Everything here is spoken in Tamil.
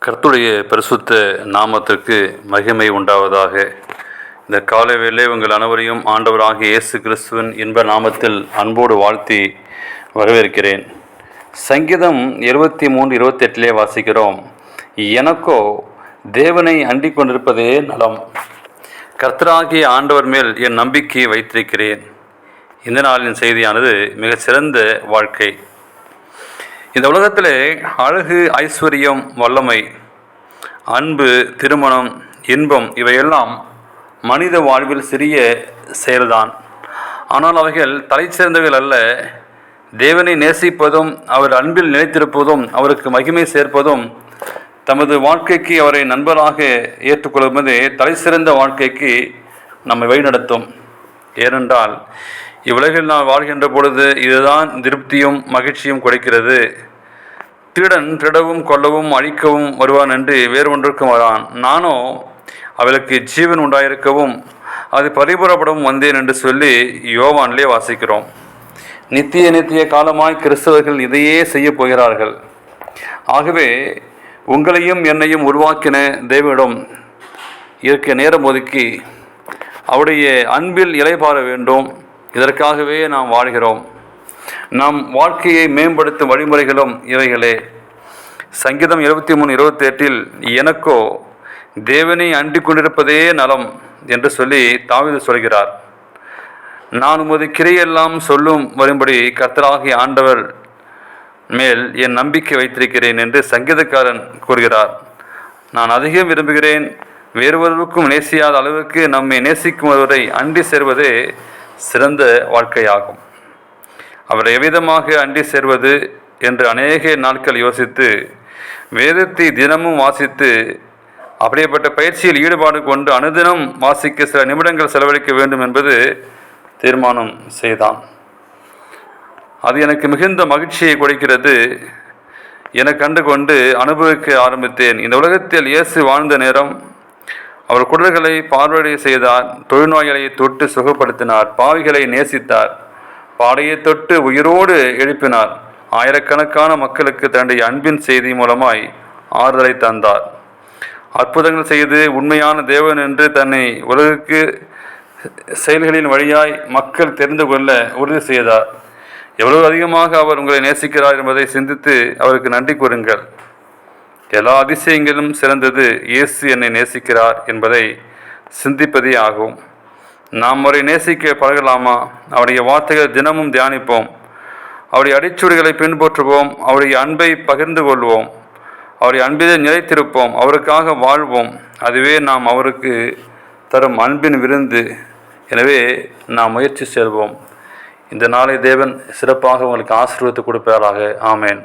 கர்த்தருடைய பரிசுத்த நாமத்திற்கு மகிமை உண்டாவதாக. இந்த காலை வேளை உங்கள் அனைவரையும் ஆண்டவராகிய இயேசு கிறிஸ்துவின் இன்ப நாமத்தில் அன்போடு வாழ்த்தி வரவேற்கிறேன். சங்கீதம் 23:28 வாசிக்கிறோம், எனக்கோ தேவனை அண்டிக் கொண்டிருப்பதே நலம், கர்த்தராகிய ஆண்டவர் மேல் என் நம்பிக்கையை வைத்திருக்கிறேன். இந்த நாளின் செய்தியானது மிகச்சிறந்த வாழ்க்கை. இந்த உலகத்திலே அழகு, ஐஸ்வர்யம், வல்லமை, அன்பு, திருமணம், இன்பம் இவையெல்லாம் மனித வாழ்வில் சிறிய செயல்தான். ஆனால் அவைகள் தலை சேர்ந்தவைகள் அல்ல. தேவனை நேசிப்பதும் அவர் அன்பில் நிலைத்திருப்பதும் அவருக்கு மகிமை சேர்ப்பதும் தமது வாழ்க்கைக்கு அவரை நண்பராக ஏற்றுக்கொள்வதே தலை சிறந்த வாழ்க்கைக்கு நம்மை வழிநடத்தும். ஏனென்றால் இவ்வுலகில் நான் வாழ்கின்ற பொழுது இதுதான் திருப்தியும் மகிழ்ச்சியும் கொடுக்கிறது. திருடன் திருடவும் கொல்லவும் அழிக்கவும் வருவான் என்று வேறு ஒன்றுக்கும் வரான், நானோ அவளுக்கு ஜீவன் உண்டாயிருக்கவும் அது பரிபுறப்படவும் வந்தேன் என்று சொல்லி யோவானிலே வாசிக்கிறோம். நித்திய காலமாய் கிறிஸ்தவர்கள் இதையே செய்ய போகிறார்கள். ஆகவே உங்களையும் என்னையும் உருவாக்கின தேவனிடம் இருக்க நேரம் ஒதுக்கி அவருடைய அன்பில் இலைபார வேண்டும். இதற்காகவே நாம் வாழ்கிறோம். நம் வாழ்க்கையை மேம்படுத்தும் வழிமுறைகளும் இவைகளே. சங்கீதம் 23:28 எனக்கோ தேவனை அண்டிக் கொண்டிருப்பதே நலம் என்று சொல்லி தாவீது சொல்கிறார். நான் உமது கிரியையெல்லாம் சொல்லும் வரும்படி கர்த்தராகிய ஆண்டவர் மேல் என் நம்பிக்கை வைத்திருக்கிறேன் என்று சங்கீதக்காரன் கூறுகிறார். நான் அதிகம் விரும்புகிறேன். வேறொருவருக்கும் நேசியாத அளவுக்கு நம்மை நேசிக்கும் ஒருவரை அண்டி சேர்வதே சிறந்த வாழ்க்கையாகும். அவரை எவ்விதமாக அண்டி சேர்வது என்று அநேக நாட்கள் யோசித்து வேதத்தை தினமும் வாசித்து அப்படிப்பட்ட பயிற்சியில் ஈடுபாடு கொண்டு அனுதினம் வாசிக்க சில நிமிடங்கள் செலவழிக்க வேண்டும் என்பது தீர்மானம் செய்தான். அது எனக்கு மிகுந்த மகிழ்ச்சியை கொடுக்கிறது என கண்டு கொண்டு அனுபவிக்க ஆரம்பித்தேன். இந்த உலகத்தில் இயேசு வாழ்ந்த நேரம் அவர் குடல்களை பார்வையை செய்தார், தொழுநோய்களை தொட்டு சுகப்படுத்தினார், பாவிகளை நேசித்தார், பாடையை தொட்டு உயிரோடு எழுப்பினார், ஆயிரக்கணக்கான மக்களுக்கு தன்னுடைய அன்பின் செய்தி மூலமாய் ஆறுதலை தந்தார், அற்புதங்கள் செய்து உண்மையான தேவன் என்று தன்னை உலகுக்கு செயல்களின் வழியாய் மக்கள் தெரிந்து கொள்ள உறுதி செய்தார். எவ்வளவு அதிகமாக அவர் உங்களை நேசிக்கிறார் என்பதை சிந்தித்து அவருக்கு நன்றி கூறுங்கள். எல்லா அதிசயங்களும் சிறந்தது இயேசு என்னை நேசிக்கிறார் என்பதை சிந்திப்பதே ஆகும். நாம் அவரை நேசிக்க பழகலாமா? அவருடைய வார்த்தைகள் தினமும் தியானிப்போம், அவருடைய அடிச்சுவடுகளை பின்பற்றுவோம், அவருடைய அன்பை பகிர்ந்து கொள்வோம், அவருடைய அன்பிலே நிலைத்திருப்போம், அவருக்காக வாழ்வோம். அதுவே நாம் அவருக்கு தரும் அன்பின் விருந்து. எனவே நாம் முயற்சி செல்வோம். இந்த நாளை தேவன் சிறப்பாக உங்களுக்கு ஆசீர்வாதத்தை கொடுப்பாராக. ஆமேன்.